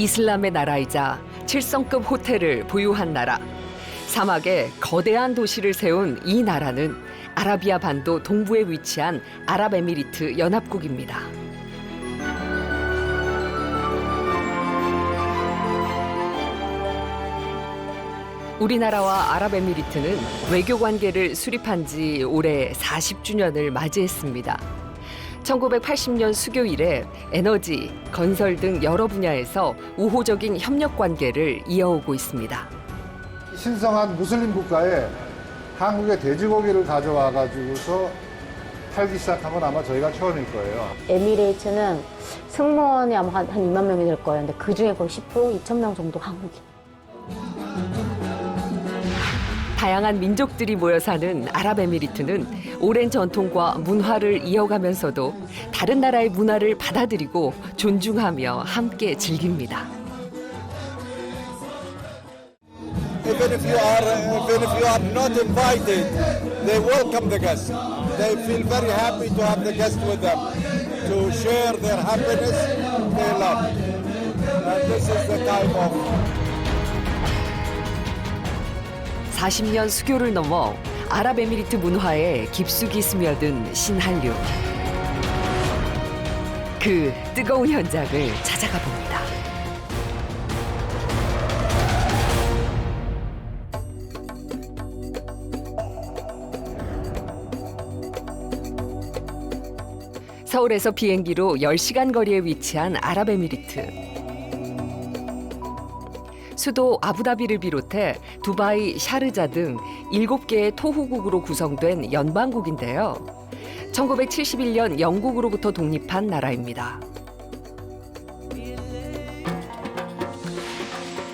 이슬람의 나라이자 7성급 호텔을 보유한 나라. 사막에 거대한 도시를 세운 이 나라는 아라비아 반도 동부에 위치한 아랍에미리트 연합국입니다. 우리나라와 아랍에미리트는 외교 관계를 수립한 지 올해 40주년을 맞이했습니다. 1980년 수교 이래 에너지, 건설 등 여러 분야에서 우호적인 협력 관계를 이어오고 있습니다. 신성한 무슬림 국가에 한국의 돼지고기를 가져와 가지고서 팔기 시작한 건 아마 저희가 처음일 거예요. 에미레이트는 승무원이 아마 한 2만 명이 될 거예요. 근데 그중에 거의 10%, 2천 명 정도 한국인. 다양한 민족들이 모여 사는 아랍에미리트는 오랜 전통과 문화를 이어가면서도 다른 나라의 문화를 받아들이고 존중하며 함께 즐깁니다. Even if you are not invited, they welcome the guests. They feel very happy to have the guests with them, to share their happiness, their love. And this is the time of 40년 수교를 넘어 아랍에미리트 문화에 깊숙이 스며든 신한류. 그 뜨거운 현장을 찾아가 봅니다. 서울에서 비행기로 10시간 거리에 위치한 아랍에미리트. 수도 아부다비를 비롯해 두바이, 샤르자 등 7개의 토호국으로 구성된 연방국인데요. 1971년 영국으로부터 독립한 나라입니다.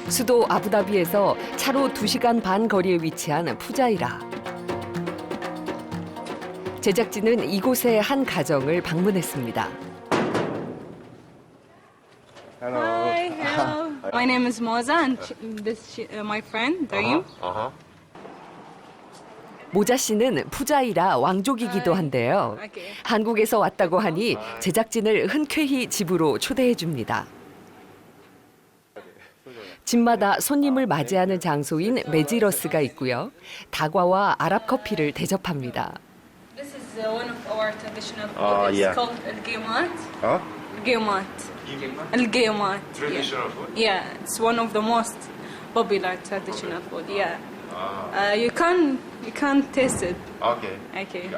수도 아부다비에서 차로 2시간 반 거리에 위치한 푸자이라. 제작진은 이곳의 한 가정을 방문했습니다. Hi, hello. My name is Moza, and my friend Darim. 모자 씨는 푸자이라 왕족이기도 한데요. 한국에서 왔다고 하니 제작진을 흔쾌히 집으로 초대해 줍니다. 집마다 손님을 맞이하는 장소인 메지러스가 있고요. 다과와 아랍 커피를 대접합니다. This is one of our traditional food. It's called al-Gaymat. Gaymat. Al-Gaymat. Traditional food? Yeah, it's one of the most popular traditional food. Yeah. You can taste it. Okay. Okay.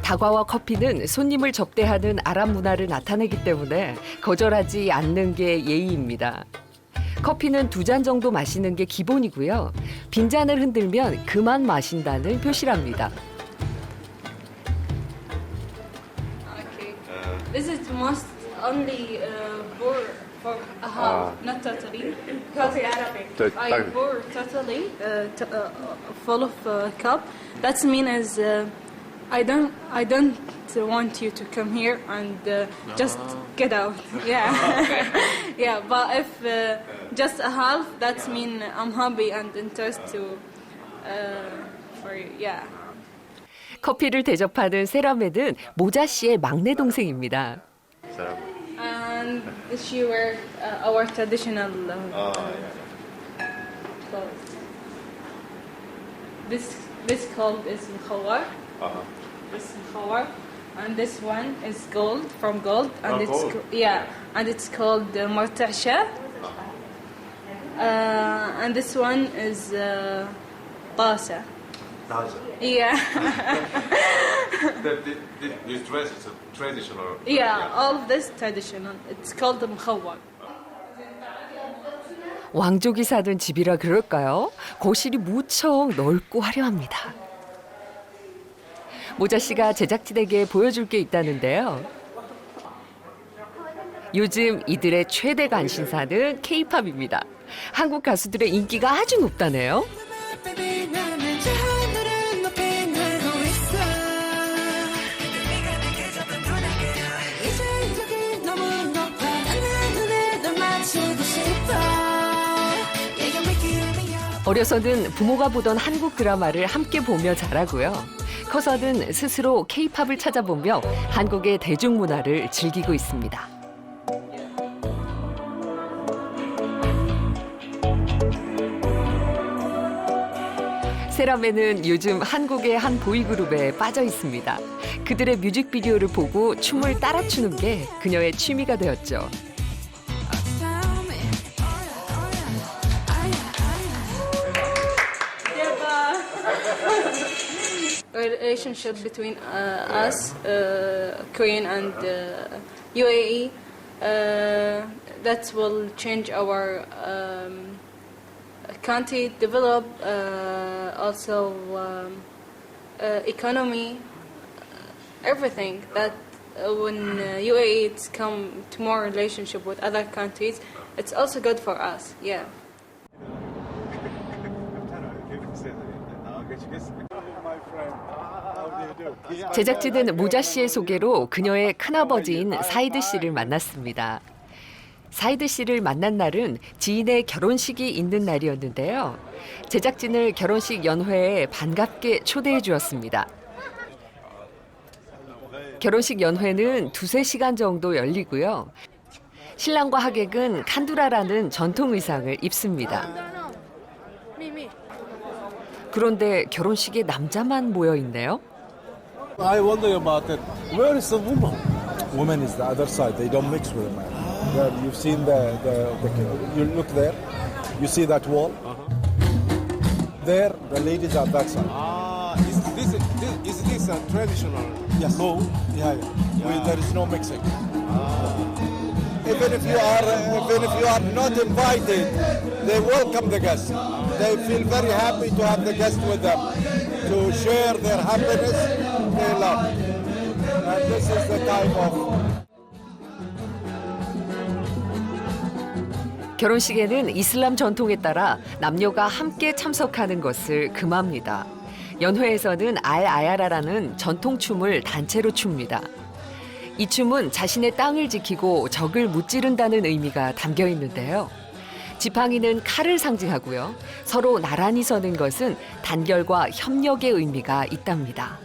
다과와 커피는 손님을 접대하는 아랍 문화를 나타내기 때문에 거절하지 않는 게 예의입니다. 커피는 2잔 정도 마시는 게 기본이고요. 빈잔을 흔들면 그만 마신다는 표시랍니다. Okay. This is most only for a half, not totally. Because I pour totally full of cup. That means I don't want you to come here and just get out. Yeah, yeah. But if just a half, that means I'm happy and interested to for you. Yeah. 커피를 대접하는 세라메는 모자 씨의 막내 동생입니다. And she wear our traditional clothes. This called is mkhawar. This mkhawar, and this one is gold from gold, and and it's called martasha. And this one is tasa. Yeah. This dress is traditional. Yeah, all of this traditional. It's called the mkhawar. 왕족이 사는 집이라 그럴까요? 거실이 무척 넓고 화려합니다. 모자 씨가 제작진에게 보여줄 게 있다는데요. 요즘 이들의 최대 관심사는 K-팝입니다. 한국 가수들의 인기가 아주 높다네요. 어려서는 부모가 보던 한국 드라마를 함께 보며 자라고요. 커서는 스스로 K-팝을 찾아보며 한국의 대중문화를 즐기고 있습니다. 세라메는 요즘 한국의 한 보이그룹에 빠져 있습니다. 그들의 뮤직비디오를 보고 춤을 따라 추는 게 그녀의 취미가 되었죠. Relationship between us, Korean and UAE, that will change our country, develop also economy, everything. That when UAE it's come to more relationship with other countries, it's also good for us. Yeah. 제작진은 모자 씨의 소개로 그녀의 큰아버지인 사이드 씨를 만났습니다. 사이드 씨를 만난 날은 지인의 결혼식이 있는 날이었는데요. 제작진을 결혼식 연회에 반갑게 초대해 주었습니다. 결혼식 연회는 2-3시간 정도 열리고요. 신랑과 하객은 칸두라라는 전통 의상을 입습니다. 그런데 결혼식에 남자만 모여 있네요. I wonder about it. Where is the woman? Woman is the other side. They don't mix with the man. There, you've seen you look there. You see that wall? There, the ladies are that side. Is this a traditional? Yes. No. Yeah. There is no mixing. Even if you are not invited, they welcome the guests. They feel very happy to have the guests with them, to share their happiness they love. And this is the time of. 결혼식에는 이슬람 전통에 따라 남녀가 함께 참석하는 것을 금합니다. 연회에서는 알-아야라라는 전통 춤을 단체로 춥니다. 이 춤은 자신의 땅을 지키고 적을 무찌른다는 의미가 담겨 있는데요. 지팡이는 칼을 상징하고요. 서로 나란히 서는 것은 단결과 협력의 의미가 있답니다.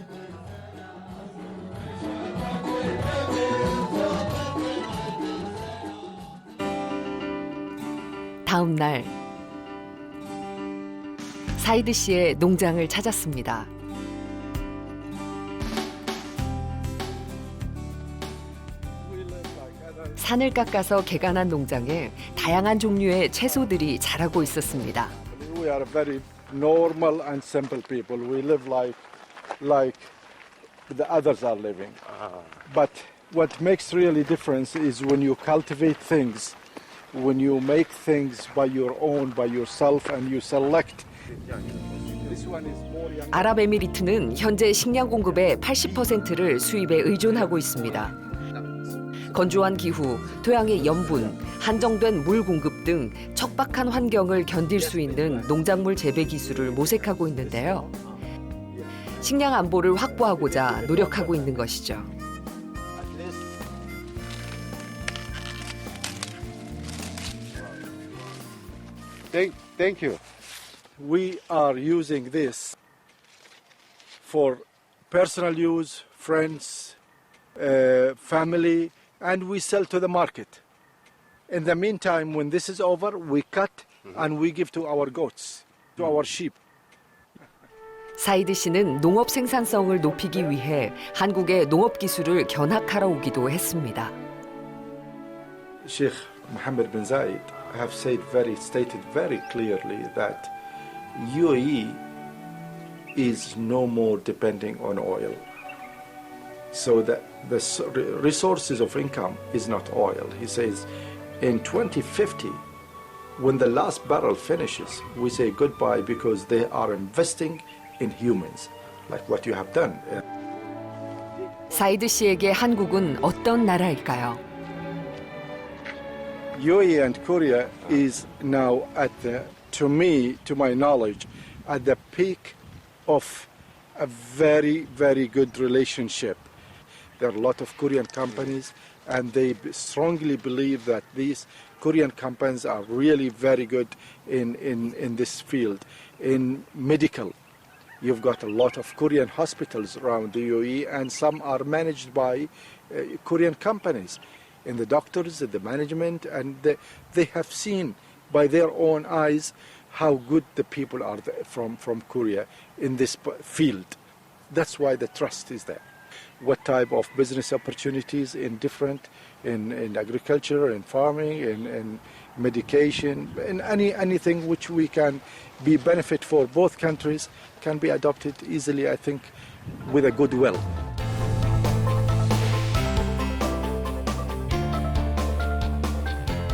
다음 날 사이드 씨의 농장을 찾았습니다. 산을 깎아서 개간한 농장에 다양한 종류의 채소들이 자라고 있었습니다. We are very normal and simple people. We live like the others are living. But what makes really difference is when you cultivate things, when you make things by your own, by yourself, and you select. This one is more young. 아랍에미리트는 현재 식량 공급의 80%를 수입에 의존하고 있습니다. 건조한 기후, 토양의 염분, 한정된 물 공급 등 척박한 환경을 견딜 수 있는 농작물 재배 기술을 모색하고 있는데요. 식량 안보를 확보하고자 노력하고 있는 것이죠. Thank you. We are using this for personal use, friends, family, and we sell to the market. In the meantime, when this is over, we cut and we give to our goats, to our sheep. 사이드 씨는 농업 생산성을 높이기 위해 한국의 농업 기술을 견학하러 오기도 했습니다. Sheikh Mohammed bin Zayed have stated very clearly that UAE is no more depending on oil. So that the resources of income is not oil. He says in 2050, when the last barrel finishes, we say goodbye because they are investing in humans, like what you have done. 사이드 씨에게 한국은 어떤 나라일까요? UAE and Korea is now to my knowledge, at the peak of a very, very good relationship. There are a lot of Korean companies, and they strongly believe that these Korean companies are really very good in this field. In medical, you've got a lot of Korean hospitals around the UAE, and some are managed by Korean companies. In the doctors, the management, and they have seen by their own eyes how good the people are from Korea in this field. That's why the trust is there. What type of business opportunities in agriculture, in farming, in medication, in anything which we can be benefit for both countries can be adopted easily, I think, with a good will.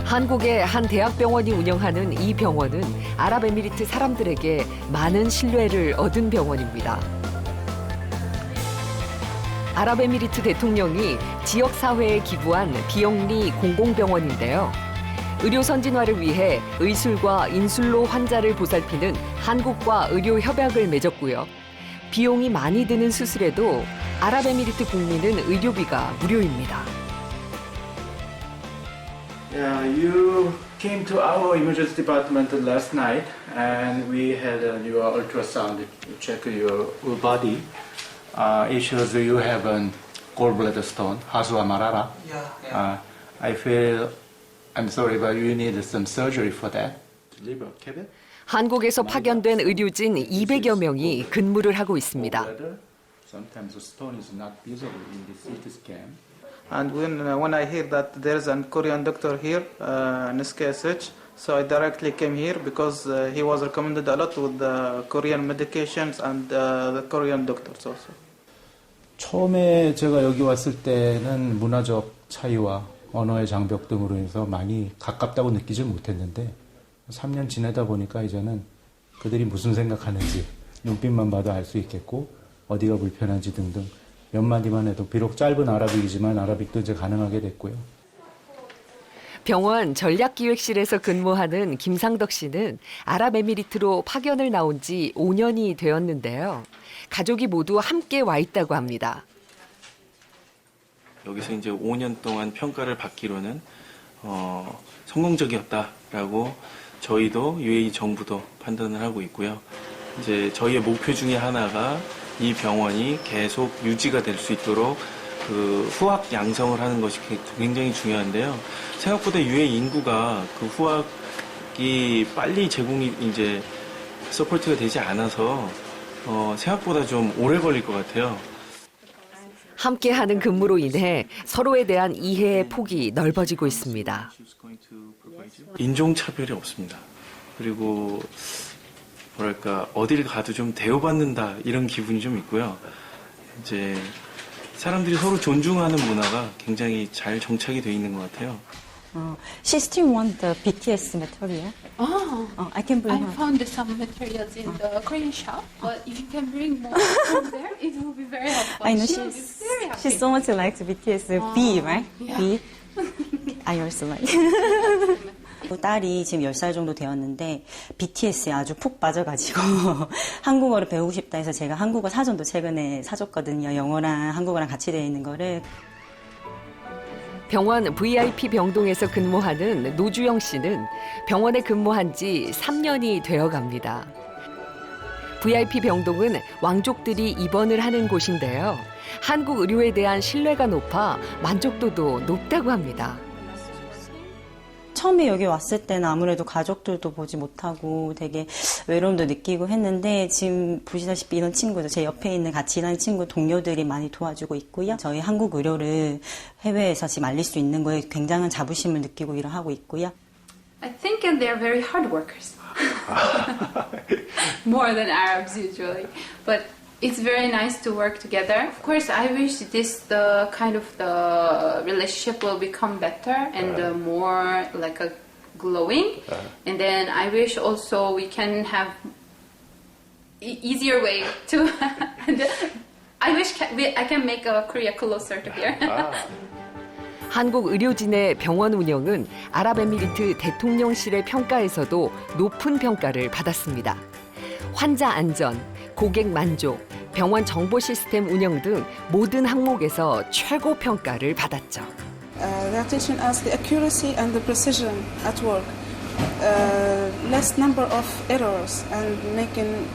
한국의 한 대학병원이 운영하는 이 병원은 아랍에미리트 사람들에게 많은 신뢰를 얻은 병원입니다. 아랍에미리트 대통령이 지역사회에 기부한 비영리 공공병원인데요. 의료 선진화를 위해 의술과 인술로 환자를 보살피는 한국과 의료 협약을 맺었고요. 비용이 많이 드는 수술에도 아랍에미리트 국민은 의료비가 무료입니다. Yeah, you came to our emergency department last night, and we had your ultrasound to check your body. It shows you have a gallbladder stone, Hasua marara. I feel, I'm sorry, but you need some surgery for that. Liver kebab. 한국에서 파견된 의료진 200여 명이 근무를 하고 있습니다. Sometimes the stone is not visible in the CT scan. And when I hear that there is a Korean doctor here in SKSH, so I directly came here because he was recommended a lot with the Korean medications and the Korean doctors also. 처음에 제가 여기 왔을 때는 문화적 차이와 언어의 장벽 등으로 해서 많이 가깝다고 느끼지 못했는데 3년 지내다 보니까 이제는 그들이 무슨 생각하는지 눈빛만 봐도 알 수 있겠고 어디가 불편한지 등등 몇 마디만 해도 비록 짧은 아라빅이지만 아라빅도 이제 가능하게 됐고요. 병원 전략기획실에서 근무하는 김상덕 씨는 아랍에미리트로 파견을 나온 지 5년이 되었는데요. 가족이 모두 함께 와 있다고 합니다. 여기서 이제 5년 동안 평가를 받기로는 성공적이었다라고 저희도 UAE 정부도 판단을 하고 있고요. 이제 저희의 목표 중에 하나가 이 병원이 계속 유지가 될 수 있도록 그 후학 양성을 하는 것이 굉장히 중요한데요. 생각보다 UAE 인구가 그 후학이 빨리 제공이 이제 서포트가 되지 않아서 생각보다 좀 오래 걸릴 것 같아요. 함께하는 근무로 인해 서로에 대한 이해의 폭이 넓어지고 있습니다. 인종차별이 없습니다. 그리고 뭐랄까 어딜 가도 좀 대우받는다 이런 기분이 좀 있고요. 이제 사람들이 서로 존중하는 문화가 굉장히 잘 정착이 돼 있는 것 같아요. She still wants the BTS material. I can bring her. I found some materials in the Korean shop, but if you can bring more from there, it will be very helpful. I know She will be very happy. she's so much likes BTS. B, right? Yeah. B. I also like. 딸이 지금 10살 정도 되었는데 BTS에 아주 푹 빠져가지고 한국어를 배우고 싶다 해서 제가 한국어 사전도 최근에 사줬거든요. 영어랑 한국어랑 같이 되어 있는 거를. 병원 VIP 병동에서 근무하는 노주영 씨는 병원에 근무한 지 3년이 되어갑니다. VIP 병동은 왕족들이 입원을 하는 곳인데요. 한국 의료에 대한 신뢰가 높아 만족도도 높다고 합니다. 처음에 여기 왔을 때는 아무래도 가족들도 보지 못하고 되게 외로움도 느끼고 했는데 지금 보시다시피 이런 친구들, 제 옆에 있는 같이 일하는 친구, 동료들이 많이 도와주고 있고요. 저희 한국 의료를 해외에서 지금 알릴 수 있는 거에 굉장한 자부심을 느끼고 일을 하고 있고요. I think they're very hard workers. More than Arabs usually. But it's very nice to work together. Of course, I wish the relationship will become better and more like a glowing. And then I wish also we can have easier way to. I wish I can make Korea closer to here. 한국 의료진의 병원 운영은 아랍에미리트 대통령실의 평가에서도 높은 평가를 받았습니다. 환자 안전, 고객 만족, 병원 정보 시스템 운영 등 모든 항목에서 최고 평가를 받았죠. They are teaching us the accuracy and the precision at work, less number of errors and making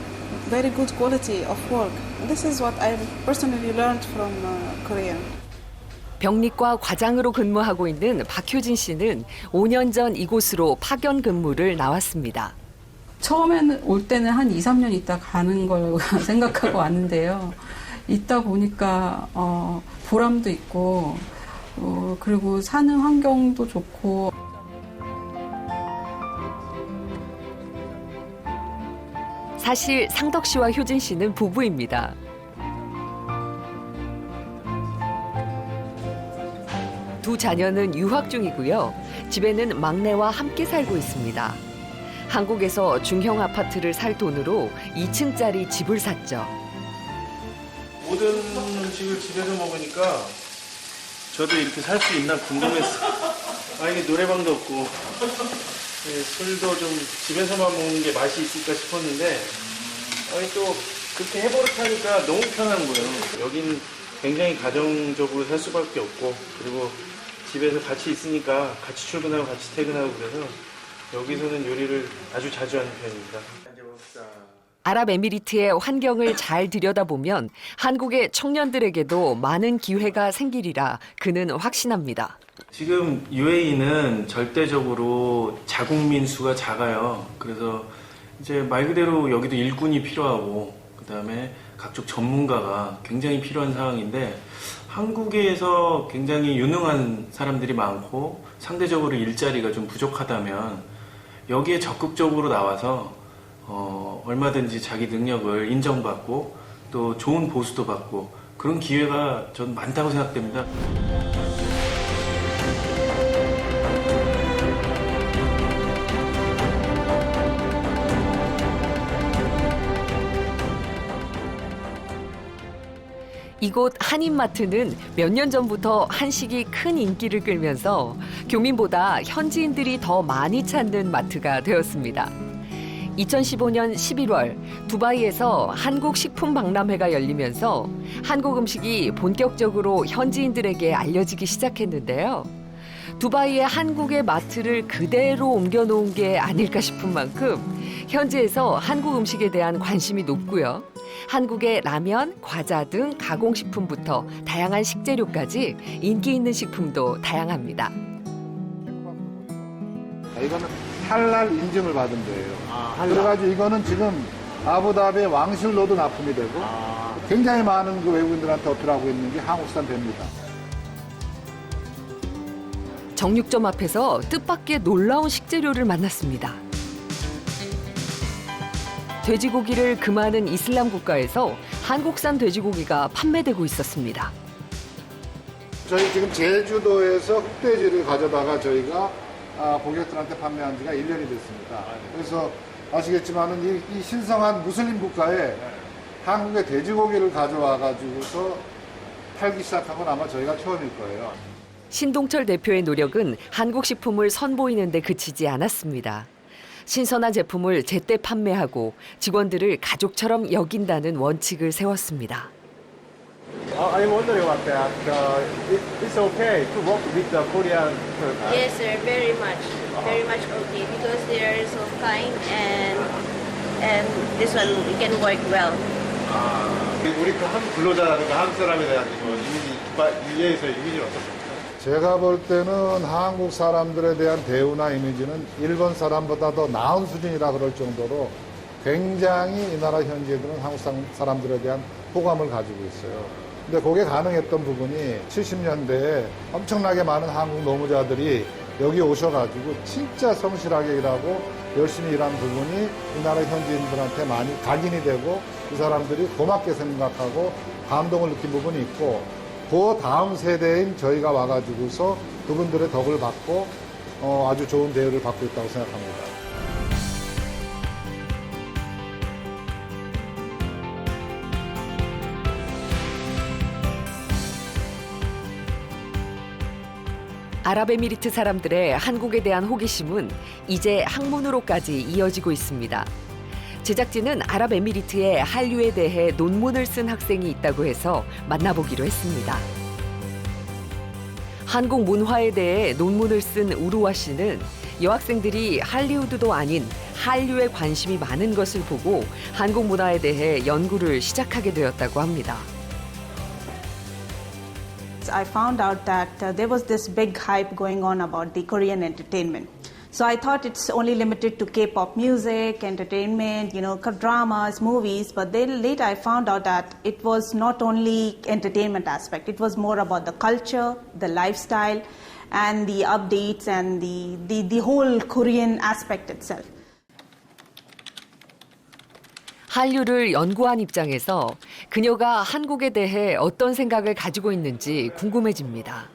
very good quality of work. This is what I personally learned from Korea. 병리과 과장으로 근무하고 있는 박효진 씨는 5년 전 이곳으로 파견 근무를 나왔습니다. 처음에는 올 때는 한 2, 3년 있다 가는 걸 생각하고 왔는데요. 있다 보니까 보람도 있고 그리고 사는 환경도 좋고. 사실 상덕 씨와 효진 씨는 부부입니다. 두 자녀는 유학 중이고요. 집에는 막내와 함께 살고 있습니다. 한국에서 중형 아파트를 살 돈으로 2층짜리 집을 샀죠. 모든 음식을 집에서 먹으니까 저도 이렇게 살 수 있나 궁금했어요. 이게 노래방도 없고 술도 좀 집에서만 먹는 게 맛이 있을까 싶었는데 또 그렇게 해버릇하니까 너무 편한 거예요. 여긴 굉장히 가정적으로 살 수밖에 없고 그리고 집에서 같이 있으니까 같이 출근하고 같이 퇴근하고 그래서 여기서는 요리를 아주 자주 하는 편입니다. 아랍에미리트의 환경을 잘 들여다보면 한국의 청년들에게도 많은 기회가 생기리라 그는 확신합니다. 지금 UAE는 절대적으로 자국민 수가 작아요. 그래서 이제 말 그대로 여기도 일꾼이 필요하고 그다음에 각종 전문가가 굉장히 필요한 상황인데 한국에서 굉장히 유능한 사람들이 많고 상대적으로 일자리가 좀 부족하다면 여기에 적극적으로 나와서 얼마든지 자기 능력을 인정받고 또 좋은 보수도 받고 그런 기회가 전 많다고 생각됩니다. 이곳 한인마트는 몇 년 전부터 한식이 큰 인기를 끌면서 교민보다 현지인들이 더 많이 찾는 마트가 되었습니다. 2015년 11월 두바이에서 한국 식품 박람회가 열리면서 한국 음식이 본격적으로 현지인들에게 알려지기 시작했는데요. 두바이의 한국의 마트를 그대로 옮겨놓은 게 아닐까 싶은 만큼 현지에서 한국 음식에 대한 관심이 높고요. 한국의 라면, 과자 등 가공식품부터 다양한 식재료까지 인기 있는 식품도 다양합니다. 이거는 할랄 인증을 받은 거예요. 그래가지고 이거는 지금 아부다비의 왕실로도 납품이 되고 굉장히 많은 그 외국인들한테 어필하고 있는 게 한국산 배입니다. 정육점 앞에서 뜻밖의 놀라운 식재료를 만났습니다. 돼지고기를 금하는 이슬람 국가에서 한국산 돼지고기가 판매되고 있었습니다. 저희 지금 제주도에서 흑돼지를 가져다가 저희가 고객들한테 판매한 지가 1년이 됐습니다. 그래서 아시겠지만은 이 신성한 무슬림 국가에 한국의 돼지고기를 가져와 가지고서 팔기 시작한 건 아마 저희가 처음일 거예요. 신동철 대표의 노력은 한국 식품을 선보이는 데 그치지 않았습니다. 신선한 제품을 제때 판매하고 직원들을 가족처럼 여긴다는 원칙을 세웠습니다. I'm wondering about that. It's okay to work with the Korean. Yes, sir. Very much okay because they are so kind and this one we can work well. 우리 그 한국 근로자라든가 한국 사람에 대한 이미지, 이해에서 이미지는 어떻습니까? 제가 볼 때는 한국 사람들에 대한 대우나 이미지는 일본 사람보다 더 나은 수준이라 그럴 정도로 굉장히 이 나라 현지인들은 한국 사람들에 대한 호감을 가지고 있어요. 근데 그게 가능했던 부분이 70년대에 엄청나게 많은 한국 노무자들이 여기 오셔가지고 진짜 성실하게 일하고 열심히 일한 부분이 이 나라 현지인들한테 많이 각인이 되고 그 사람들이 고맙게 생각하고 감동을 느낀 부분이 있고 그 다음 세대인 저희가 와가지고서 그분들의 덕을 받고 아주 좋은 대우를 받고 있다고 생각합니다. 아랍에미리트 사람들의 한국에 대한 호기심은 이제 학문으로까지 이어지고 있습니다. 제작진은 아랍에미리트의 한류에 대해 논문을 쓴 학생이 있다고 해서 만나보기로 했습니다. 한국 문화에 대해 논문을 쓴 우루와 씨는 여학생들이 할리우드도 아닌 한류에 관심이 많은 것을 보고 한국 문화에 대해 연구를 시작하게 되었다고 합니다. I found out that there was this big hype going on about the Korean entertainment. So I thought it's only limited to K-pop music, entertainment, dramas, movies. But then later I found out that it was not only entertainment aspect. It was more about the culture, the lifestyle, and the updates and the whole Korean aspect itself. 한류를 연구한 입장에서 그녀가 한국에 대해 어떤 생각을 가지고 있는지 궁금해집니다.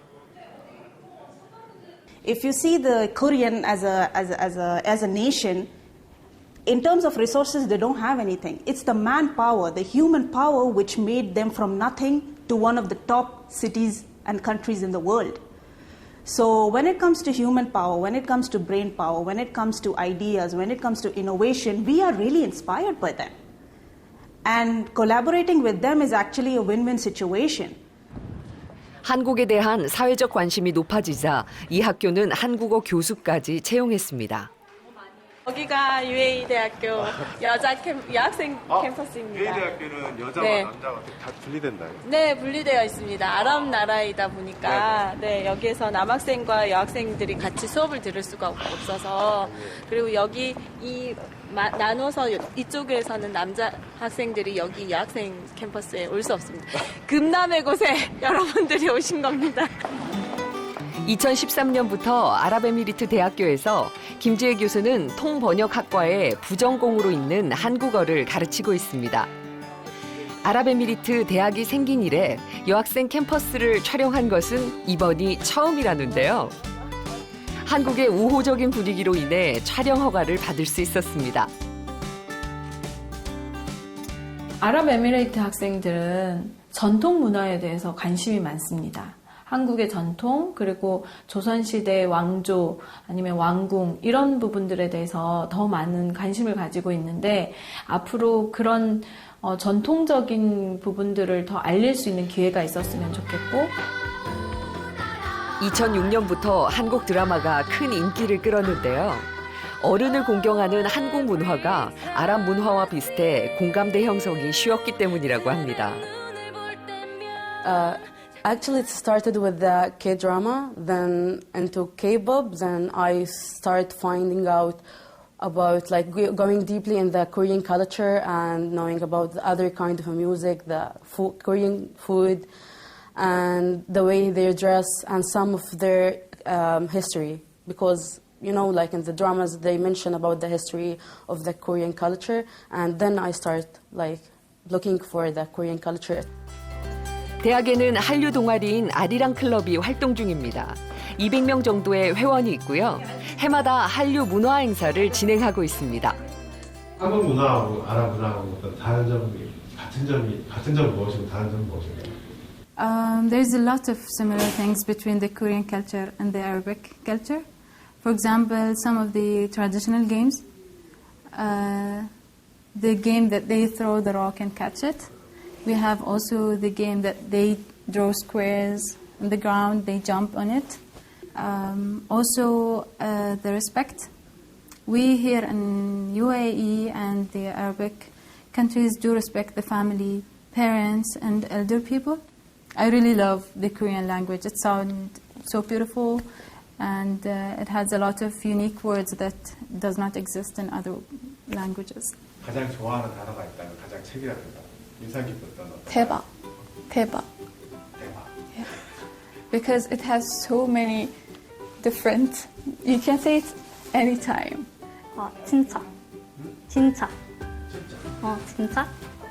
If you see the Korean as a nation, in terms of resources, they don't have anything. It's the manpower, the human power, which made them from nothing to one of the top cities and countries in the world. So when it comes to human power, when it comes to brain power, when it comes to ideas, when it comes to innovation, we are really inspired by them. And collaborating with them is actually a win-win situation. 한국에 대한 사회적 관심이 높아지자 이 학교는 한국어 교수까지 채용했습니다. 여기가 UA 대학교 여학생 캠퍼스입니다. UA 대학교는 여자와 네. 남자가 다 분리된다요? 네, 분리되어 있습니다. 아랍 나라이다 보니까 네, 여기에서 남학생과 여학생들이 같이 수업을 들을 수가 없어서 그리고 여기 나눠서 이쪽에서는 남자 학생들이 여기 여학생 캠퍼스에 올 수 없습니다. 금남의 곳에 여러분들이 오신 겁니다. 2013년부터 아랍에미리트 대학교에서 김지혜 교수는 통번역학과에 부전공으로 있는 한국어를 가르치고 있습니다. 아랍에미리트 대학이 생긴 이래 여학생 캠퍼스를 촬영한 것은 이번이 처음이라는데요. 한국의 우호적인 분위기로 인해 촬영 허가를 받을 수 있었습니다. 아랍에미레이트 학생들은 전통 문화에 대해서 관심이 많습니다. 한국의 전통, 그리고 조선시대 왕조 아니면 왕궁 이런 부분들에 대해서 더 많은 관심을 가지고 있는데 앞으로 그런 전통적인 부분들을 더 알릴 수 있는 기회가 있었으면 좋겠고 2006년부터 한국 드라마가 큰 인기를 끌었는데요. 어른을 공경하는 한국 문화가 아랍 문화와 비슷해 공감대 형성이 쉬웠기 때문이라고 합니다. Actually, it started with the K-drama, then into K-pop, then I start finding out about going deeply in the Korean culture and knowing about the other kind of music, the Korean food, and the way they dress and some of their history. Because, in the dramas, they mention about the history of the Korean culture, and then I start looking for the Korean culture. 대학에는 한류 동아리인 아리랑 클럽이 활동 중입니다. 200명 정도의 회원이 있고요. 해마다 한류 문화 행사를 진행하고 있습니다. 한국 문화하고 아랍 문화하고 어떤 같은 점이 무엇이고 다른 점이 무엇인가요? There's a lot of similar things between the Korean culture and the Arabic culture. For example, some of the traditional games, the game that they throw the rock and catch it. We have also the game that they draw squares on the ground, they jump on it. Also, the respect. We here in UAE and the Arabic countries do respect the family, parents, and elder people. I really love the Korean language. It sounds so beautiful, and it has a lot of unique words that does not exist in other languages. 가장 좋아하는 단어가 있다면 가장 책이라든가 인상 깊었던 대박. Yeah. Because it has so many different. You can say it anytime. 진짜.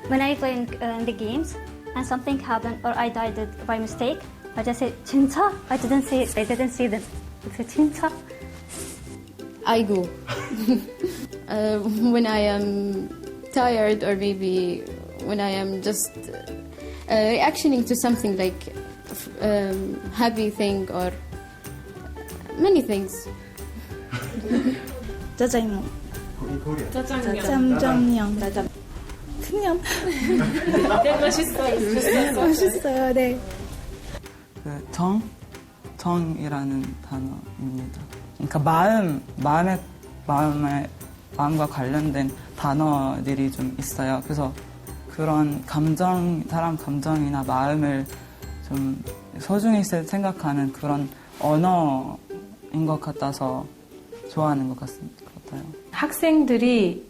When I play in the games and something happened or I died by mistake, I just say 진짜. I didn't see them. I say 진짜. I go. When I am tired or maybe when I am just reactioning to something like happy thing or many things. 짜장면. 그냥. 맛있어요. 네. 정이라는 단어입니다. 그러니까 마음과 관련된 단어들이 좀 있어요. 그래서 그런 사람 감정이나 마음을 좀 소중히 생각하는 그런 언어인 것 같아서 좋아하는 것 같아요. 학생들이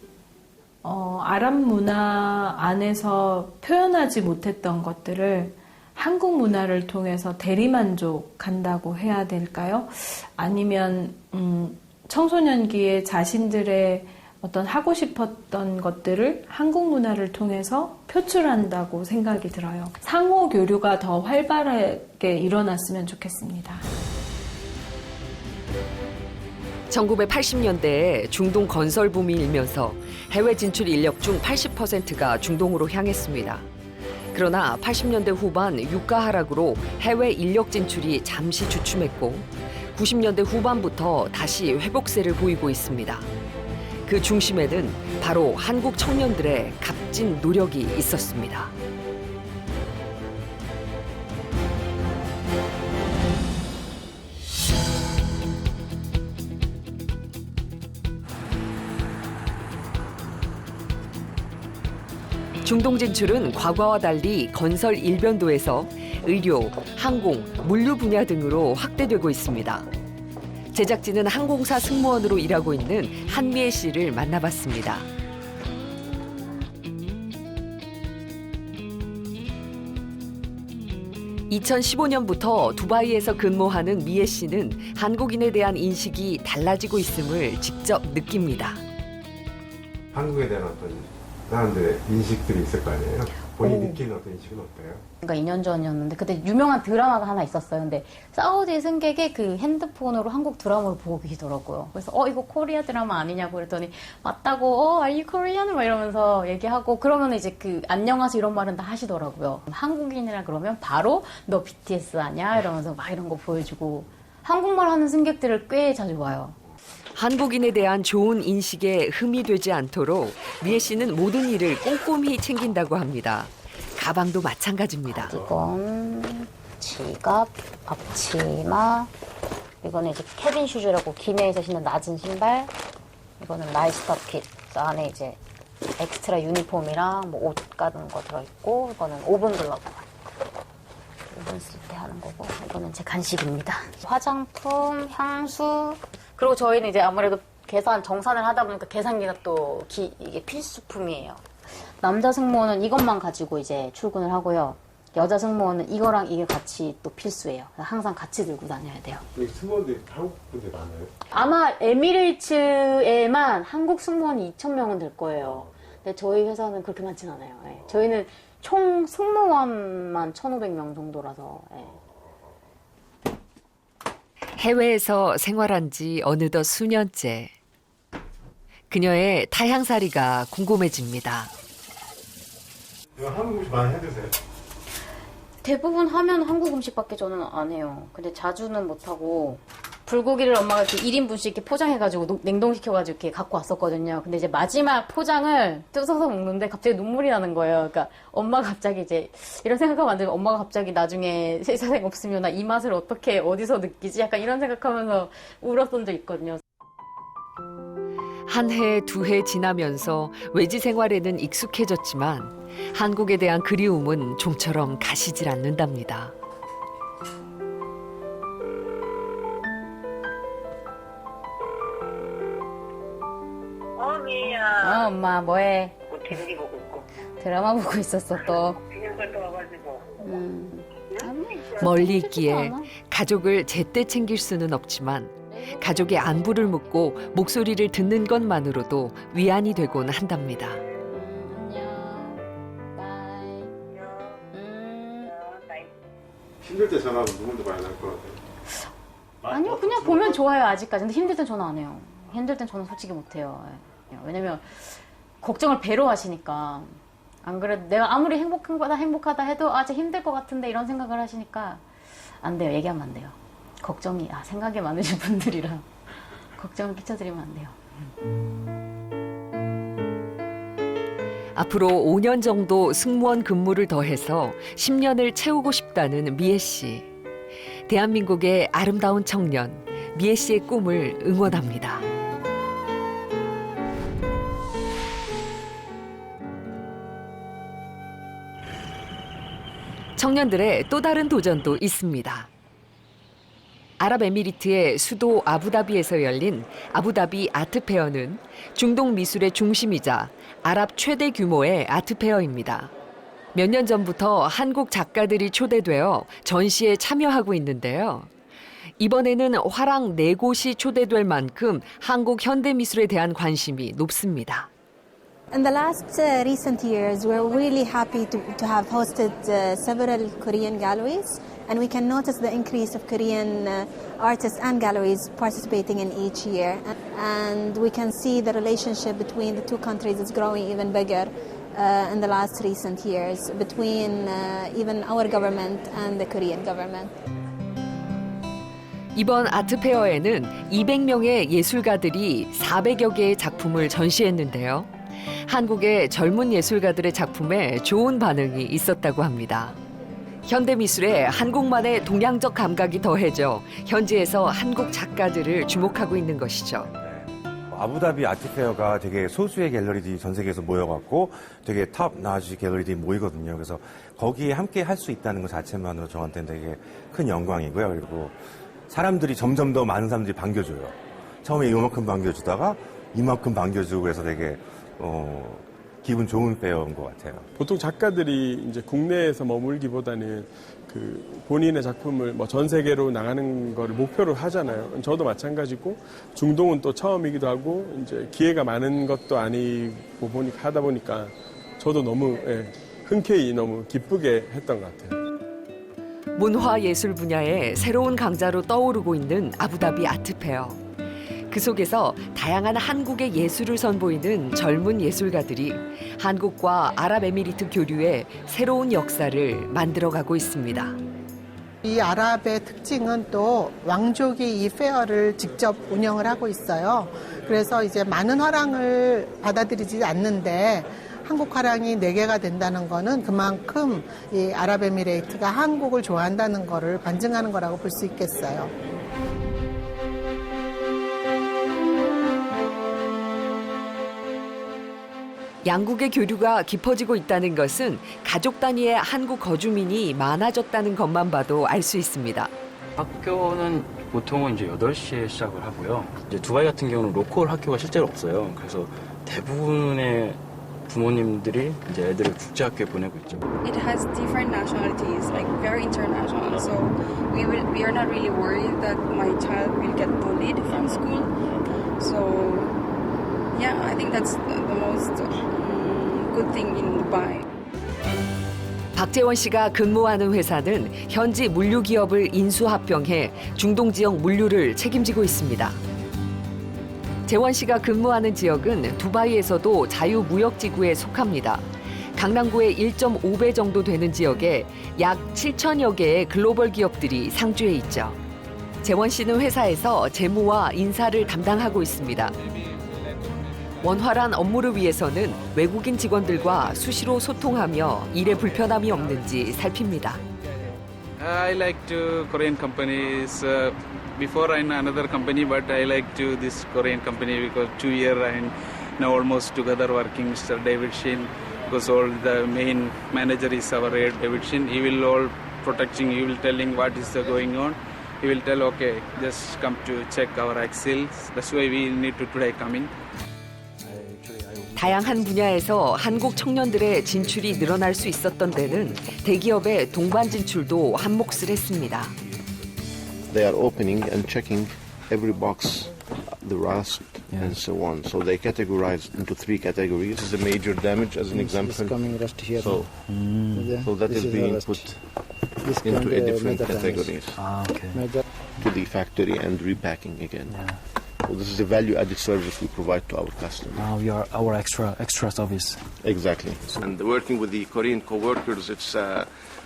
아랍 문화 안에서 표현하지 못했던 것들을 한국 문화를 통해서 대리만족한다고 해야 될까요? 아니면 청소년기에 자신들의 어떤 하고 싶었던 것들을 한국 문화를 통해서 표출한다고 생각이 들어요. 상호 교류가 더 활발하게 일어났으면 좋겠습니다. 1980년대에 중동 건설 붐이 일면서 해외 진출 인력 중 80%가 중동으로 향했습니다. 그러나 80년대 후반 유가 하락으로 해외 인력 진출이 잠시 주춤했고 90년대 후반부터 다시 회복세를 보이고 있습니다. 그 중심에는 바로 한국 청년들의 값진 노력이 있었습니다. 중동 진출은 과거와 달리 건설 일변도에서 의료, 항공, 물류 분야 등으로 확대되고 있습니다. 제작진은 항공사 승무원으로 일하고 있는 한미애 씨를 만나봤습니다. (2015년부터) 두바이에서 근무하는 미애 씨는 한국인에 대한 인식이 달라지고 있음을 직접 느낍니다. 한국에 대한 어떤 사람들의 인식들이 있을 거 아니에요? 본인이 느끼는 어떤 인식은 어때요? 그러니까 2년 전이었는데 그때 유명한 드라마가 하나 있었어요. 근데 사우디 승객이 그 핸드폰으로 한국 드라마를 보고 계시더라고요. 그래서 이거 코리아 드라마 아니냐고 그랬더니 맞다고 are you Korean? 막 이러면서 얘기하고 그러면 이제 그 안녕하세요 이런 말은 다 하시더라고요. 한국인이라 그러면 바로 너 BTS 아냐? 이러면서 막 이런 거 보여주고 한국말 하는 승객들을 꽤 자주 와요. 한국인에 대한 좋은 인식에 흠이 되지 않도록 미애 씨는 모든 일을 꼼꼼히 챙긴다고 합니다. 가방도 마찬가지입니다. 이건 지갑, 앞치마, 이거는 이제 캐빈 슈즈라고 기내에서 신는 낮은 신발, 이거는 나이스탑 킷, 그 안에 이제 엑스트라 유니폼이랑 뭐 옷 같은 거 들어있고, 이거는 오븐 글러브. 오븐 쓸 때 하는 거고, 이거는 제 간식입니다. 화장품, 향수, 그리고 저희는 이제 아무래도 정산을 하다 보니까 계산기가 또 이게 필수품이에요. 남자 승무원은 이것만 가지고 이제 출근을 하고요. 여자 승무원은 이거랑 이게 같이 또 필수예요. 항상 같이 들고 다녀야 돼요. 승무원들이 한국 분들 많아요? 아마 에미레이츠에만 한국 승무원이 2,000명은 될 거예요. 근데 저희 회사는 그렇게 많진 않아요. 네. 저희는 총 승무원만 1,500명 정도라서. 네. 해외에서 생활한 지 어느덧 수년째. 그녀의 타향살이가 궁금해집니다. 한국 음식 많이 해드세요? 대부분 하면 한국 음식밖에 저는 안 해요. 근데 자주는 못하고 불고기를 엄마가 이렇게 1인분씩 이렇게 포장해가지고 냉동시켜가지고 이렇게 갖고 왔었거든요. 근데 이제 마지막 포장을 뜯어서 먹는데 갑자기 눈물이 나는 거예요. 그러니까 엄마가 갑자기 이제 이런 생각하면 안 되면 엄마가 갑자기 나중에 세상에 없으면 나 이 맛을 어떻게 어디서 느끼지? 약간 이런 생각하면서 울었던 적 있거든요. 한 해, 두 해 지나면서 외지 생활에는 익숙해졌지만 한국에 대한 그리움은 좀처럼 가시질 않는답니다. 미야. 엄마 뭐해? TV 보고 있고. 드라마 보고 있었어 또. 그냥 갔다 와가지고. 멀리 있기에 가족을 제때 챙길 수는 없지만 가족의 안부를 묻고 목소리를 듣는 것만으로도 위안이 되곤 한답니다. 힘들 때 전화하면 눈물도 많이 날 것 같아요. 아니요, 그냥 보면 좋아요 아직까지. 근데 힘들 땐 전화 안 해요. 힘들 땐 저는 솔직히 못 해요. 왜냐면 걱정을 배로 하시니까. 안 그래도 내가 아무리 행복하다 해도 아, 진짜 힘들 것 같은데 이런 생각을 하시니까 안 돼요. 얘기하면 안 돼요. 생각이 많으신 분들이라 걱정을 끼쳐드리면 안 돼요. 앞으로 5년 정도 승무원 근무를 더해서 10년을 채우고 싶다는 미애 씨. 대한민국의 아름다운 청년, 미애 씨의 꿈을 응원합니다. 청년들의 또 다른 도전도 있습니다. 아랍에미리트의 수도 아부다비에서 열린 아부다비 아트페어는 중동 미술의 중심이자 아랍 최대 규모의 아트페어입니다. 몇 년 전부터 한국 작가들이 초대되어 전시에 참여하고 있는데요. 이번에는 화랑 4곳이 초대될 만큼 한국 현대미술에 대한 관심이 높습니다. In the last recent years, we're really happy to have hosted several Korean galleries, and we can notice the increase of Korean artists and galleries participating in each year. And we can see the relationship between the two countries is growing even bigger in the last recent years between even our government and the Korean government. 이번 아트페어에는 200명의 예술가들이 400여 개의 작품을 전시했는데요. 한국의 젊은 예술가들의 작품에 좋은 반응이 있었다고 합니다. 현대미술에 한국만의 동양적 감각이 더해져 현지에서 한국 작가들을 주목하고 있는 것이죠. 아부다비 아트페어가 되게 소수의 갤러리들이 전 세계에서 모여갖고 되게 탑 나지 갤러리들이 모이거든요. 그래서 거기에 함께 할 수 있다는 것 자체만으로 저한테는 되게 큰 영광이고요. 그리고 사람들이 점점 더 많은 사람들이 반겨줘요. 처음에 이만큼 반겨주다가 이만큼 반겨주고 해서 되게 기분 좋은 페어인 것 같아요. 보통 작가들이 이제 국내에서 머물기보다는 그 본인의 작품을 뭐 전 세계로 나가는 거를 목표로 하잖아요. 저도 마찬가지고 중동은 또 처음이기도 하고 이제 기회가 많은 것도 아니고 하다 보니까 저도 너무 흔쾌히 너무 기쁘게 했던 것 같아요. 문화예술 분야의 새로운 강자로 떠오르고 있는 아부다비 아트페어. 그 속에서 다양한 한국의 예술을 선보이는 젊은 예술가들이 한국과 아랍에미리트 교류의 새로운 역사를 만들어가고 있습니다. 이 아랍의 특징은 또 왕족이 이 페어를 직접 운영을 하고 있어요. 그래서 이제 많은 화랑을 받아들이지 않는데 한국 화랑이 4개가 된다는 거는 그만큼 이 아랍에미레이트가 한국을 좋아한다는 거를 반증하는 거라고 볼 수 있겠어요. 양국의 교류가 깊어지고 있다는 것은 가족 단위의 한국 거주민이 많아졌다는 것만 봐도 알 수 있습니다. 학교는 보통은 이제 8시에 시작을 하고요. 이제 두바이 같은 경우는 로컬 학교가 실제로 없어요. 그래서 대부분의 부모님들이 이제 애들을 국제학교에 보내고 있죠. It has different nationalities, like very international. So we are not really worried that my child will get bullied from school. So yeah, I think that's the most good thing in Dubai. 박재원 씨가 근무하는 회사는 현지 물류 기업을 인수합병해 중동 지역 물류를 책임지고 있습니다. 재원 씨가 근무하는 지역은 두바이에서도 자유무역지구에 속합니다. 강남구의 1.5배 정도 되는 지역에 약 7천여 개의 글로벌 기업들이 상주해 있죠. 재원 씨는 회사에서 재무와 인사를 담당하고 있습니다. 원활한 업무를 위해서는 외국인 직원들과 수시로 소통하며 일에 불편함이 없는지 살핍니다. I like to Korean companies. Before I'm another company, but I like to this Korean company because 2 years and now almost together working. Mr. David Shin, because all the main manager is our David Shin. He will all protecting. He will telling what is going on. He will tell, okay, just come to check our Excels. That's why we need to today come in. 다양한 분야에서 한국 청년들의 진출이 늘어날 수 있었던 데는 대기업의 동반 진출도 한몫을 했습니다. They are opening and checking every box, the rust and so on. So they categorize into 3 categories. This is a major damage, as an example. It's coming rust here. So that is being put into a different categories to the factory and repacking again. So this is a value-added service we provide to our customers. We are our extra service. Exactly. And working with the Korean co-workers, it's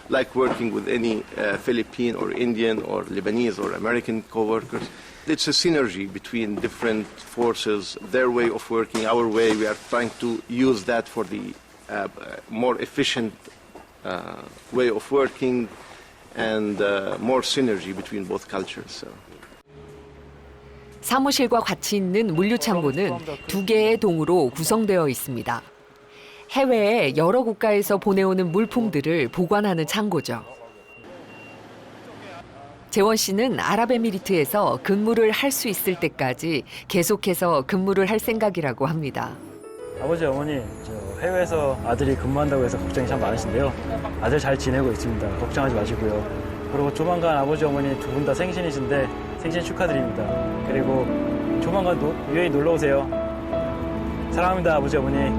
like working with any Philippine or Indian or Lebanese or American co-workers. It's a synergy between different forces, their way of working, our way. We are trying to use that for the more efficient way of working and more synergy between both cultures. So. 사무실과 같이 있는 물류창고는 2개의 동으로 구성되어 있습니다. 해외에 여러 국가에서 보내오는 물품들을 보관하는 창고죠. 재원 씨는 아랍에미리트에서 근무를 할 수 있을 때까지 계속해서 근무를 할 생각이라고 합니다. 아버지, 어머니, 해외에서 아들이 근무한다고 해서 걱정이 참 많으신데요. 아들 잘 지내고 있습니다. 걱정하지 마시고요. 그리고 조만간 아버지, 어머니 두 분 다 생신이신데 생신 축하드립니다. 그리고 조만간 UAE 놀러 오세요. 사랑합니다, 아버지, 어머니.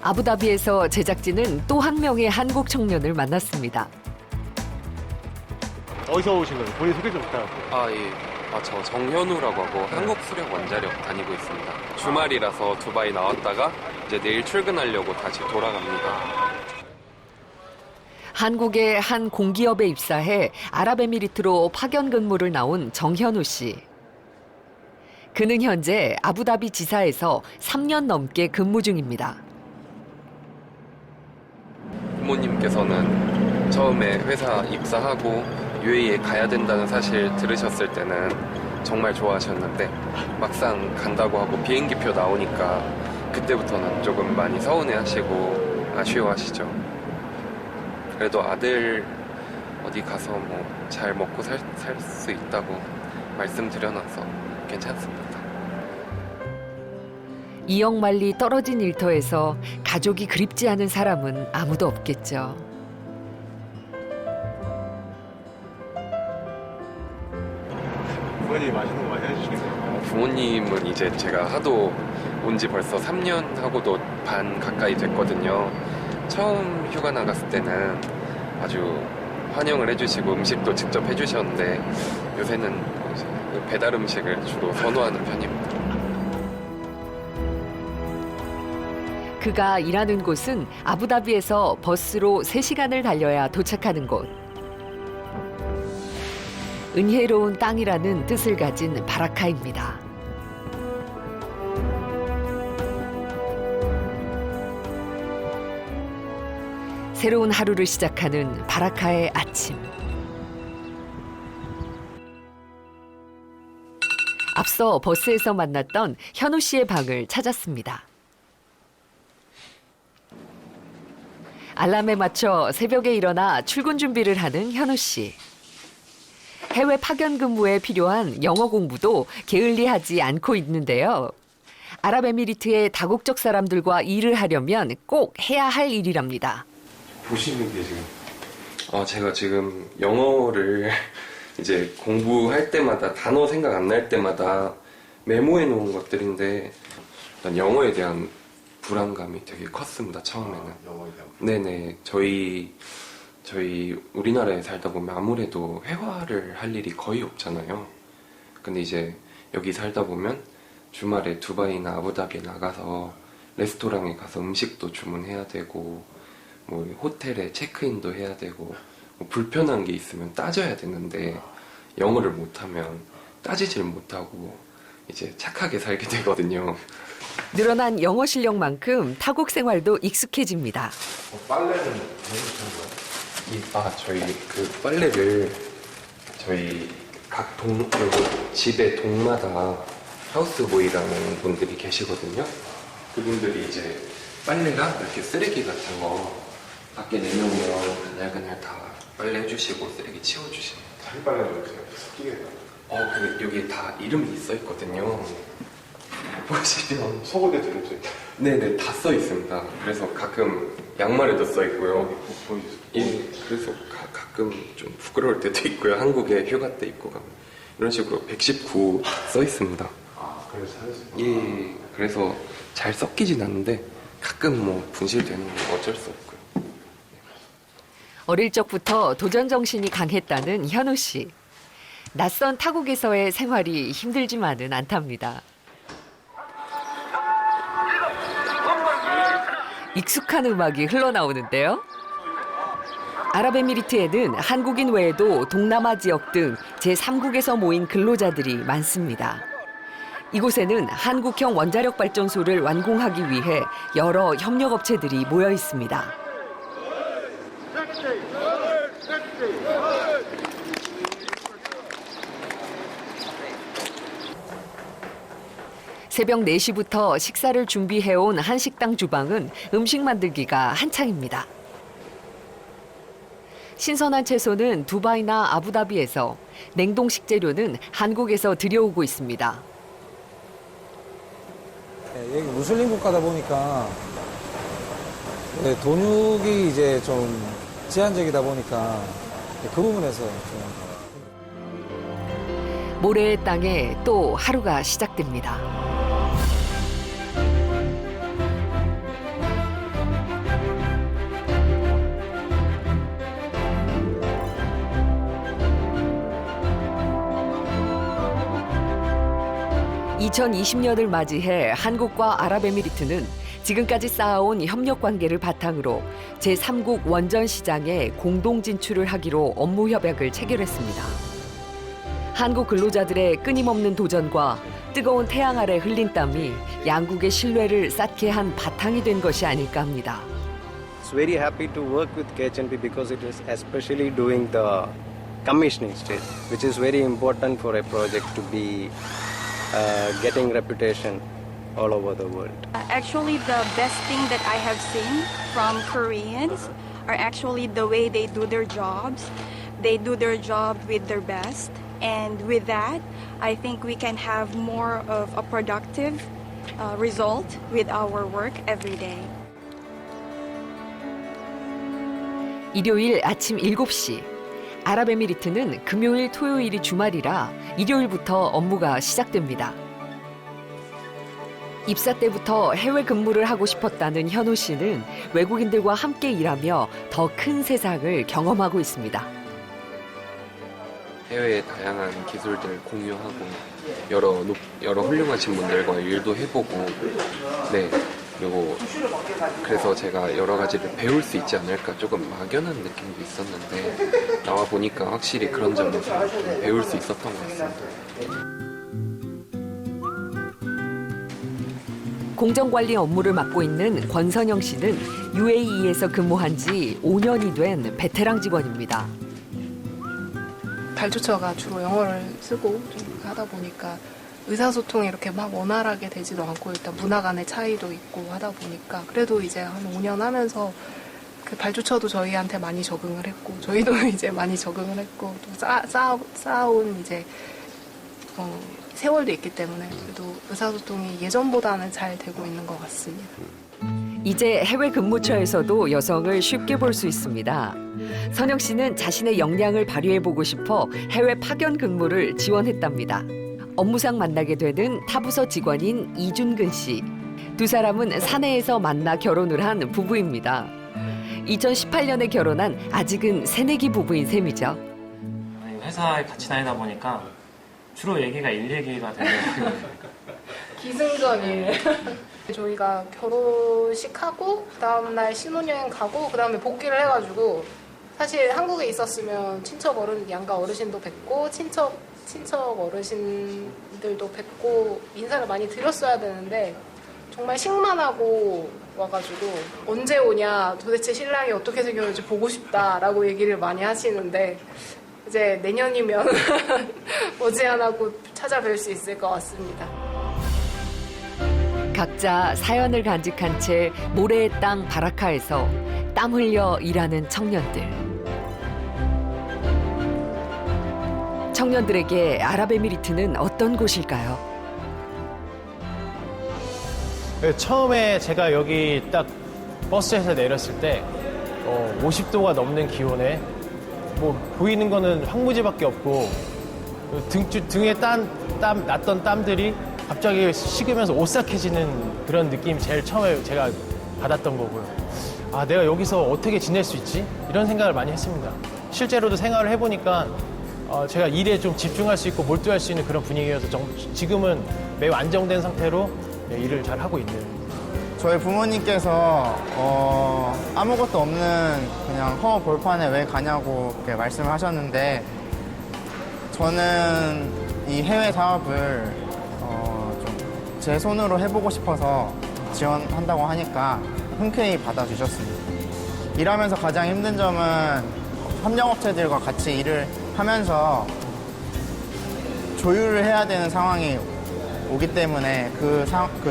아부다비에서 제작진은 또 한 명의 한국 청년을 만났습니다. 어디서 오신 거예요? 본인 소개 좀 부탁할게요. 예. 저 정현우라고 하고 한국 수력 원자력 다니고 있습니다. 주말이라서 두바이 나왔다가 이제 내일 출근하려고 다시 돌아갑니다. 한국의 한 공기업에 입사해 아랍에미리트로 파견 근무를 나온 정현우 씨. 그는 현재 아부다비 지사에서 3년 넘게 근무 중입니다. 부모님께서는 처음에 회사 입사하고 UAE에 가야 된다는 사실 들으셨을 때는 정말 좋아하셨는데 막상 간다고 하고 비행기표 나오니까 그때부터는 조금 많이 서운해하시고 아쉬워하시죠. 그래도 아들 어디 가서 잘 먹고 살 수 있다고 말씀드려놔서 괜찮습니다. 이역만리 떨어진 일터에서 가족이 그립지 않은 사람은 아무도 없겠죠. 부모님이 맛있는 거 많이 해주시겠네요. 부모님은 이제 제가 하도 온 지 벌써 3년 하고도 반 가까이 됐거든요. 처음 휴가 나갔을 때는 아주 환영을 해주시고 음식도 직접 해주셨는데 요새는 배달 음식을 주로 선호하는 편입니다. 그가 일하는 곳은 아부다비에서 버스로 3시간을 달려야 도착하는 곳. 은혜로운 땅이라는 뜻을 가진 바라카입니다. 새로운 하루를 시작하는 바라카의 아침. 앞서 버스에서 만났던 현우 씨의 방을 찾았습니다. 알람에 맞춰 새벽에 일어나 출근 준비를 하는 현우 씨. 해외 파견 근무에 필요한 영어 공부도 게을리하지 않고 있는데요. 아랍에미리트의 다국적 사람들과 일을 하려면 꼭 해야 할 일이랍니다. 보시는 게 지금 제가 지금 영어를 이제 공부할 때마다 단어 생각 안 날 때마다 메모해 놓은 것들인데 일단 영어에 대한 불안감이 되게 컸습니다. 처음에는. 영어에 대한 네네. 저희 우리나라에 살다 보면 아무래도 회화를 할 일이 거의 없잖아요. 근데 이제 여기 살다 보면 주말에 두바이나 아부다비에 나가서 레스토랑에 가서 음식도 주문해야 되고 호텔에 체크인도 해야 되고 불편한 게 있으면 따져야 되는데 영어를 못하면 따지질 못하고 이제 착하게 살게 되거든요. 늘어난 영어 실력만큼 타국 생활도 익숙해집니다. 빨래는 해주시는 거예요? 저희 그 빨래를 저희 각 여기 집의 동마다 하우스보이라는 분들이 계시거든요. 그분들이 이제 빨래가 이렇게 쓰레기 같은 거 밖에 내놓으면 그날 다 빨래 해주시고 쓰레기 치워주시고. 자기 빨래는 이렇게 섞이게 근데 여기 다 이름이 있어 있거든요. 보시면 속옷에 들을 수 있다. 네네, 다 써 있습니다. 그래서 가끔 양말에도 써 있고요. 보여주세요. 예, 그래서 가끔 좀 부끄러울 때도 있고요. 한국에 휴가 때 입고 가면 이런 식으로 119 써 있습니다. 그래서 하셨어요? 예, 그래서 잘 섞이진 않는데 가끔 분실되는 건 어쩔 수 없고요. 어릴 적부터 도전 정신이 강했다는 현우 씨. 낯선 타국에서의 생활이 힘들지만은 않답니다. 익숙한 음악이 흘러나오는데요. 아랍에미리트에는 한국인 외에도 동남아 지역 등 제3국에서 모인 근로자들이 많습니다. 이곳에는 한국형 원자력 발전소를 완공하기 위해 여러 협력업체들이 모여 있습니다. 새벽 4시부터 식사를 준비해온 한식당 주방은 음식 만들기가 한창입니다. 신선한 채소는 두바이나 아부다비에서, 냉동 식재료는 한국에서 들여오고 있습니다. 여기 무슬림 국가다 보니까 돈육이 이제 좀 제한적이다 보니까 그 부분에서 좀 모래의 땅에 또 하루가 시작됩니다. (2020년을) 맞이해 한국과 아랍에미리트는 지금까지 쌓아온 협력 관계를 바탕으로 제3국 원전 시장에 공동 진출을 하기로 업무 협약을 체결했습니다. 한국 근로자들의 끊임없는 도전과 뜨거운 태양 아래 흘린 땀이 양국의 신뢰를 쌓게 한 바탕이 된 것이 아닐까 합니다. It's very happy to work with KHNP because it is especially doing the commissioning stage, which is very important for a project to be getting reputation all over the world. Actually, the best thing that I have seen from Koreans are actually the way they do their jobs. They do their job with their best. And with that, I think we can have more of a productive result with our work every day. 일요일 아침 7시. 아랍에미리트는 금요일, 토요일이 주말이라 일요일부터 업무가 시작됩니다. 입사 때부터 해외 근무를 하고 싶었다는 현우 씨는 외국인들과 함께 일하며 더 큰 세상을 경험하고 있습니다. 해외의 다양한 기술들 공유하고 여러 훌륭하신 분들과 일도 해보고 그리고 그래서 제가 여러 가지를 배울 수 있지 않을까 조금 막연한 느낌도 있었는데 나와 보니까 확실히 그런 점에서 좀 배울 수 있었던 것 같습니다. 공정관리 업무를 맡고 있는 권선영 씨는 UAE에서 근무한 지 5년이 된 베테랑 직원입니다. 발주처가 주로 영어를 쓰고 좀 하다 보니까 의사소통이 이렇게 막 원활하게 되지도 않고 일단 문화 간의 차이도 있고 하다 보니까 그래도 이제 한 5년 하면서 그 발주처도 저희한테 많이 적응을 했고 저희도 이제 많이 적응을 했고 또 쌓아온 이제 세월도 있기 때문에 그래도 의사소통이 예전보다는 잘 되고 있는 것 같습니다. 이제 해외 근무처에서도 여성을 쉽게 볼 수 있습니다. 선영 씨는 자신의 역량을 발휘해보고 싶어 해외 파견 근무를 지원했답니다. 업무상 만나게 되는 타부서 직원인 이준근 씨. 두 사람은 사내에서 만나 결혼을 한 부부입니다. 2018년에 결혼한 아직은 새내기 부부인 셈이죠. 회사에 같이 다니다 보니까 주로 얘기가 일 얘기가 되는 기승전이에요. 저희가 결혼식하고 그다음날 신혼여행 가고 그다음에 복귀를 해가지고 사실 한국에 있었으면 친척 양가 어르신도 뵙고 친척 어르신들도 뵙고 인사를 많이 드렸어야 되는데 정말 식만하고 와가지고 언제 오냐 도대체 신랑이 어떻게 생겼는지 보고 싶다라고 얘기를 많이 하시는데 이제 내년이면 머지않아고 찾아뵐 수 있을 것 같습니다. 각자 사연을 간직한 채 모래의 땅 바라카에서 땀 흘려 일하는 청년들. 청년들에게 아랍에미리트는 어떤 곳일까요? 처음에 제가 여기 딱 버스에서 내렸을 때 50도가 넘는 기온에 뭐 보이는 거는 황무지밖에 없고 등에 났던 땀들이 갑자기 식으면서 오싹해지는 그런 느낌이 제일 처음에 제가 받았던 거고요. 아, 내가 여기서 어떻게 지낼 수 있지? 이런 생각을 많이 했습니다. 실제로도 생활을 해보니까 제가 일에 좀 집중할 수 있고 몰두할 수 있는 그런 분위기여서 지금은 매우 안정된 상태로 일을 잘 하고 있는. 저희 부모님께서 아무것도 없는 그냥 허 벌판에 왜 가냐고 이렇게 말씀을 하셨는데 저는 이 해외 사업을 좀 제 손으로 해보고 싶어서 지원한다고 하니까 흔쾌히 받아주셨습니다. 일하면서 가장 힘든 점은 협력업체들과 같이 일을 하면서 조율을 해야 되는 상황이 오기 때문에 그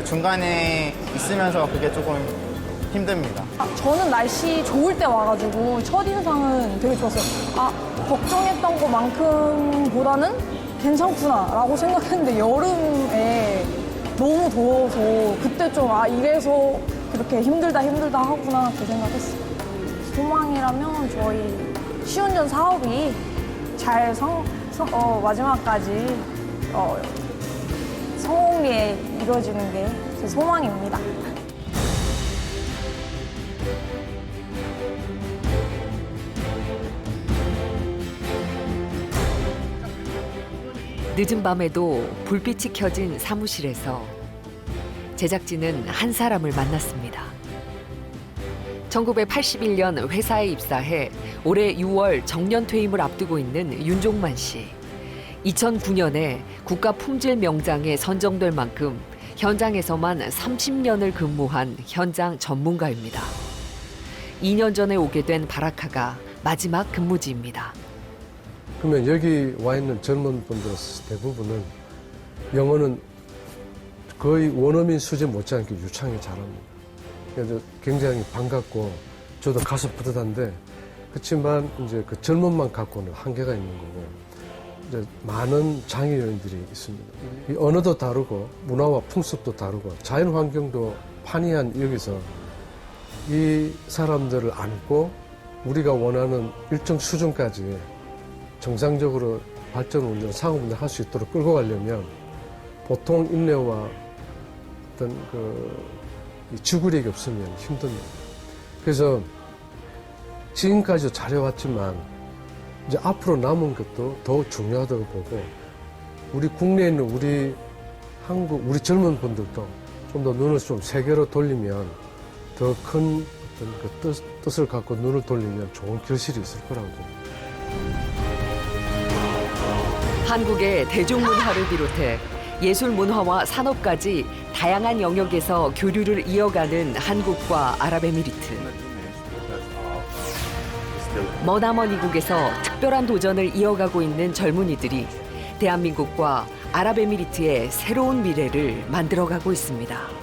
중간에 있으면서 그게 조금 힘듭니다. 저는 날씨 좋을 때 와가지고 첫인상은 되게 좋았어요. 걱정했던 것만큼보다는 괜찮구나라고 생각했는데 여름에 너무 더워서 그때 좀 이래서 그렇게 힘들다 하구나 그 생각했어요. 소망이라면 저희 시운전 사업이 잘 마지막까지 성공리에 이루어지는 게 제 소망입니다. 늦은 밤에도 불빛이 켜진 사무실에서 제작진은 한 사람을 만났습니다. 1981년 회사에 입사해 올해 6월 정년 퇴임을 앞두고 있는 윤종만 씨. 2009년에 국가 품질 명장에 선정될 만큼 현장에서만 30년을 근무한 현장 전문가입니다. 2년 전에 오게 된 바라카가 마지막 근무지입니다. 그러면 여기 와 있는 젊은 분들 대부분은 영어는 거의 원어민 수준 못지않게 유창하게 잘합니다. 그래서 굉장히 반갑고 저도 가서 뿌듯한데 그렇지만 이제 그 젊음만 갖고는 한계가 있는 거고 이제 많은 장애 요인들이 있습니다. 이 언어도 다르고 문화와 풍습도 다르고 자연 환경도 판이한 여기서 이 사람들을 안고 우리가 원하는 일정 수준까지 정상적으로 발전 운영, 상업 운영 할 수 있도록 끌고 가려면 보통 인내와 어떤 이 지구력이 없으면 힘듭니다. 그래서 지금까지 잘해왔지만 이제 앞으로 남은 것도 더 중요하다고 보고 우리 국내에 있는 우리 한국, 우리 젊은 분들도 좀 더 눈을 좀 세계로 돌리면 더 큰 어떤 그 뜻을 갖고 눈을 돌리면 좋은 결실이 있을 거라고 봅니다. 한국의 대중문화를 비롯해 예술문화와 산업까지 다양한 영역에서 교류를 이어가는 한국과 아랍에미리트. 머나먼 이국에서 특별한 도전을 이어가고 있는 젊은이들이 대한민국과 아랍에미리트의 새로운 미래를 만들어가고 있습니다.